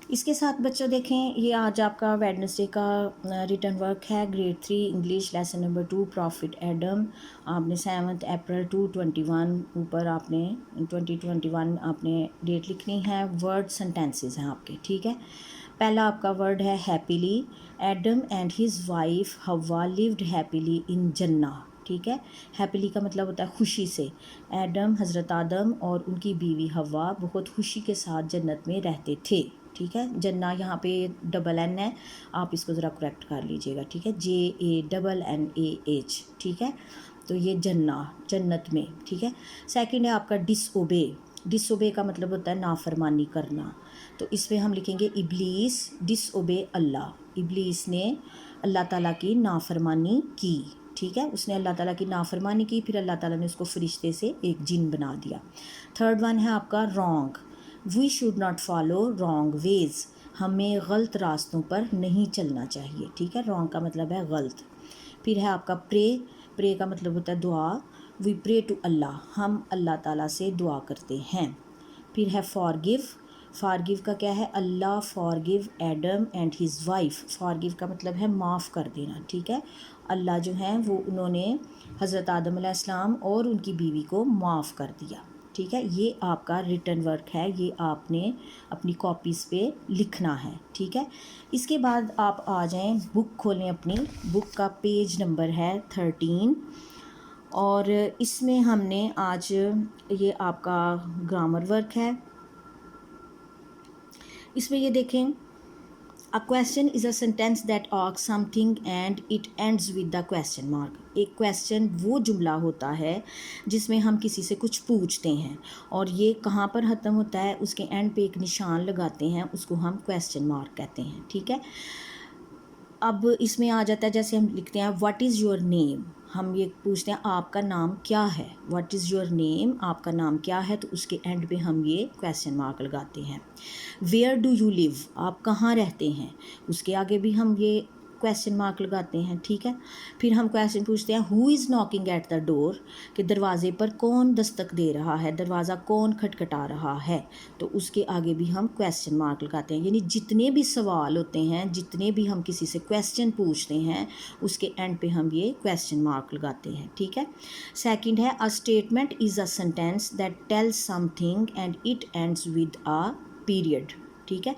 इसके साथ बच्चों देखें, ये आज आपका वेडनेसडे का रिटर्न वर्क है, grade 3 English lesson number 2 profit Adam. आपने 7 अप्रैल 2021 ऊपर आपने 2021 आपने डेट लिखनी है। वर्ड सेंटेंसेस हैं आपके, ठीक है। पहला आपका वर्ड है happily. Adam and his wife हवा लिव्ड हैप्पीली इन जन्ना, ठीक है। हैप्पीली का मतलब होता है खुशी से। एडम हज़रत आदम और उनकी बीवी हवा बहुत खुशी के साथ जन्नत में रहते थे, ठीक है। जन्ना यहाँ पे डबल एन है, आप इसको ज़रा करेक्ट कर लीजिएगा, ठीक है। JANNAH, ठीक है। तो ये जन्ना, जन्नत में, ठीक है। सेकंड है आपका डिसओबे। डिसओबे का मतलब होता है नाफरमानी करना, तो इसमें हम लिखेंगे इब्लीस डिसओबे अल्लाह। इब्लीस ने अल्लाह ताला की नाफरमानी की, ठीक है। उसने अल्लाह ताला की नाफरमानी की, फिर अल्लाह ताला ने उसको फरिश्ते से एक जिन बना दिया। थर्ड वन है आपका wrong. We should not follow wrong ways, हमें गलत रास्तों पर नहीं चलना चाहिए, ठीक है। रॉन्ग का मतलब है गलत। फिर है आपका प्रे। प्रे का मतलब होता है दुआ। वी प्रे टू अल्लाह, हम अल्लाह ताला से दुआ करते हैं। फिर है फॉरगिव। फॉरगिव का क्या है, Allah forgive Adam and his wife. Forgive का मतलब है माफ़ कर देना, ठीक है। अल्लाह जो है वो उन्होंने हज़रत आदम अलैहिस्सलाम और उनकी बीवी को माफ़ कर दिया, ठीक है। ये आपका रिटर्न वर्क है, ये आपने अपनी कॉपीज़ पे लिखना है, ठीक है। इसके बाद आप आ जाएं, बुक खोलें अपनी। बुक का पेज नंबर है 13 और इसमें हमने आज ये आपका ग्रामर वर्क है। इसमें ये देखें, a question is a sentence that asks something and it ends with the question mark. एक क्वेश्चन वो जुमला होता है जिसमें हम किसी से कुछ पूछते हैं और ये कहाँ पर ख़त्म होता है, उसके एंड पे एक निशान लगाते हैं, उसको हम क्वेश्चन मार्क कहते हैं, ठीक है। अब इसमें आ जाता है, जैसे हम लिखते हैं व्हाट इज़ योर नेम, हम ये पूछते हैं आपका नाम क्या है। व्हाट इज़ योर नेम, आपका नाम क्या है, तो उसके एंड पे हम ये क्वेश्चन मार्क लगाते हैं। वेयर डू यू लिव, आप कहाँ रहते हैं, उसके आगे भी हम ये क्वेश्चन मार्क लगाते हैं, ठीक है। फिर हम क्वेश्चन पूछते हैं who is knocking at the door, कि दरवाज़े पर कौन दस्तक दे रहा है, दरवाज़ा कौन खटखटा रहा है, तो उसके आगे भी हम क्वेश्चन मार्क लगाते हैं। यानी जितने भी सवाल होते हैं, जितने भी हम किसी से क्वेश्चन पूछते हैं, उसके एंड पे हम ये क्वेश्चन मार्क लगाते हैं, ठीक है। सेकंड है a statement is a sentence that tells something and it ends with a period, ठीक है।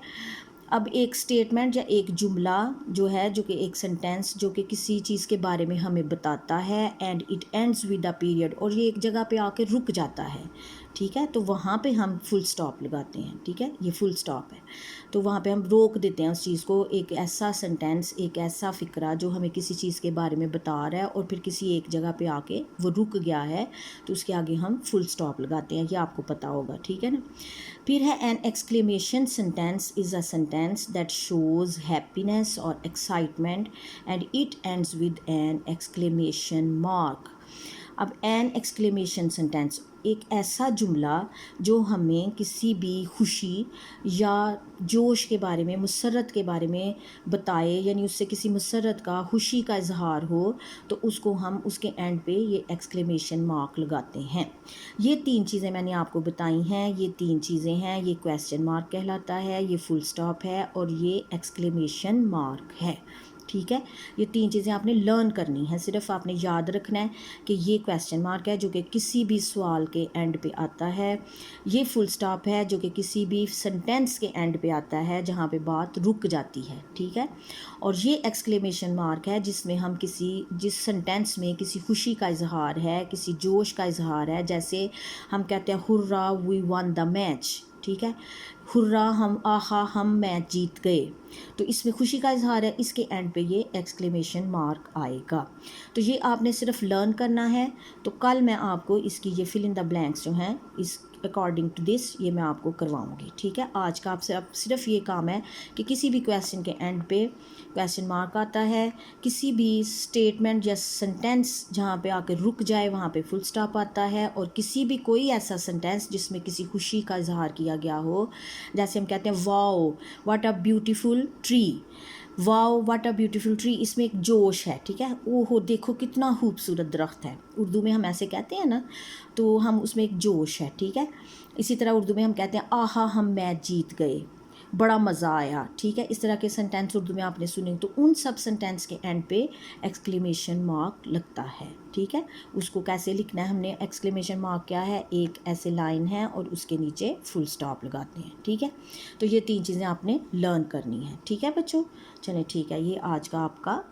अब एक स्टेटमेंट या एक जुमला जो है, जो कि एक सेंटेंस जो कि किसी चीज़ के बारे में हमें बताता है, and it ends with a period, और ये एक जगह पे आके रुक जाता है, ठीक है। तो वहाँ पे हम फुल स्टॉप लगाते हैं, ठीक है। ये फुल स्टॉप है, तो वहाँ पे हम रोक देते हैं उस चीज़ को। एक ऐसा सेंटेंस, एक ऐसा फ़िक्रा जो हमें किसी चीज़ के बारे में बता रहा है और फिर किसी एक जगह पे आके वो रुक गया है, तो उसके आगे हम फुल स्टॉप लगाते हैं, ये आपको पता होगा, ठीक है ना। फिर है an exclamation sentence is a sentence that shows happiness और excitement and it ends with an exclamation mark. अब एन एक्सक्लेमेशन सेंटेंस, एक ऐसा जुमला जो हमें किसी भी खुशी या जोश के बारे में, मुसर्रत के बारे में बताए, यानी उससे किसी मुसर्रत का, खुशी का इजहार हो, तो उसको हम उसके एंड पे ये एक्सक्लेमेशन मार्क लगाते हैं। ये तीन चीज़ें मैंने आपको बताई हैं, ये तीन चीज़ें हैं, ये क्वेश्चन मार्क कहलाता है, ये फुल स्टॉप है और ये एक्सक्लेमेशन मार्क है, ठीक है। ये तीन चीज़ें आपने लर्न करनी है, सिर्फ आपने याद रखना है कि ये क्वेश्चन मार्क है जो कि किसी भी सवाल के एंड पे आता है, ये फुल स्टॉप है जो कि किसी भी सेंटेंस के एंड पे आता है जहाँ पे बात रुक जाती है, ठीक है। और ये एक्सक्लेमेशन मार्क है जिसमें हम जिस सेंटेंस में किसी खुशी का इजहार है, किसी जोश का इजहार है, जैसे हम कहते हैं hurray we won the match, ठीक है। हुर्रा, हम आहा हम मैच जीत गए, तो इसमें खुशी का इजहार है, इसके एंड पे ये एक्सक्लेमेशन मार्क आएगा। तो ये आपने सिर्फ लर्न करना है। तो कल मैं आपको इसकी ये फिल इन द ब्लैंक्स जो हैं, इस अकॉर्डिंग टू दिस ये मैं आपको करवाऊंगी, ठीक है। आज का आपसे अब सिर्फ ये काम है कि किसी भी क्वेश्चन के एंड पे क्वेश्चन मार्क आता है, किसी भी स्टेटमेंट या सेंटेंस जहाँ पे आके रुक जाए वहाँ पे फुल स्टॉप आता है, और किसी भी कोई ऐसा सेंटेंस जिसमें किसी खुशी का इजहार किया गया हो, जैसे हम कहते हैं wow what a beautiful tree, wow what a beautiful tree, इसमें एक जोश है, ठीक है। ओहो देखो कितना खूबसूरत दरख्त है, उर्दू में हम ऐसे कहते हैं ना, तो हम उसमें एक जोश है, ठीक है। इसी तरह उर्दू में हम कहते हैं आहा हम मैच जीत गए, बड़ा मज़ा आया, ठीक है। इस तरह के सेंटेंस उर्दू में आपने सुने तो उन सब सेंटेंस के एंड पे एक्सक्लेमेशन मार्क लगता है, ठीक है। उसको कैसे लिखना है हमने, एक्सक्लेमेशन मार्क क्या है, एक ऐसे लाइन है और उसके नीचे फुल स्टॉप लगाते हैं, ठीक है। तो ये 3 चीज़ें आपने लर्न करनी है, ठीक है बच्चों। चलें ठीक है, ये आज का आपका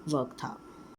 वर्क था।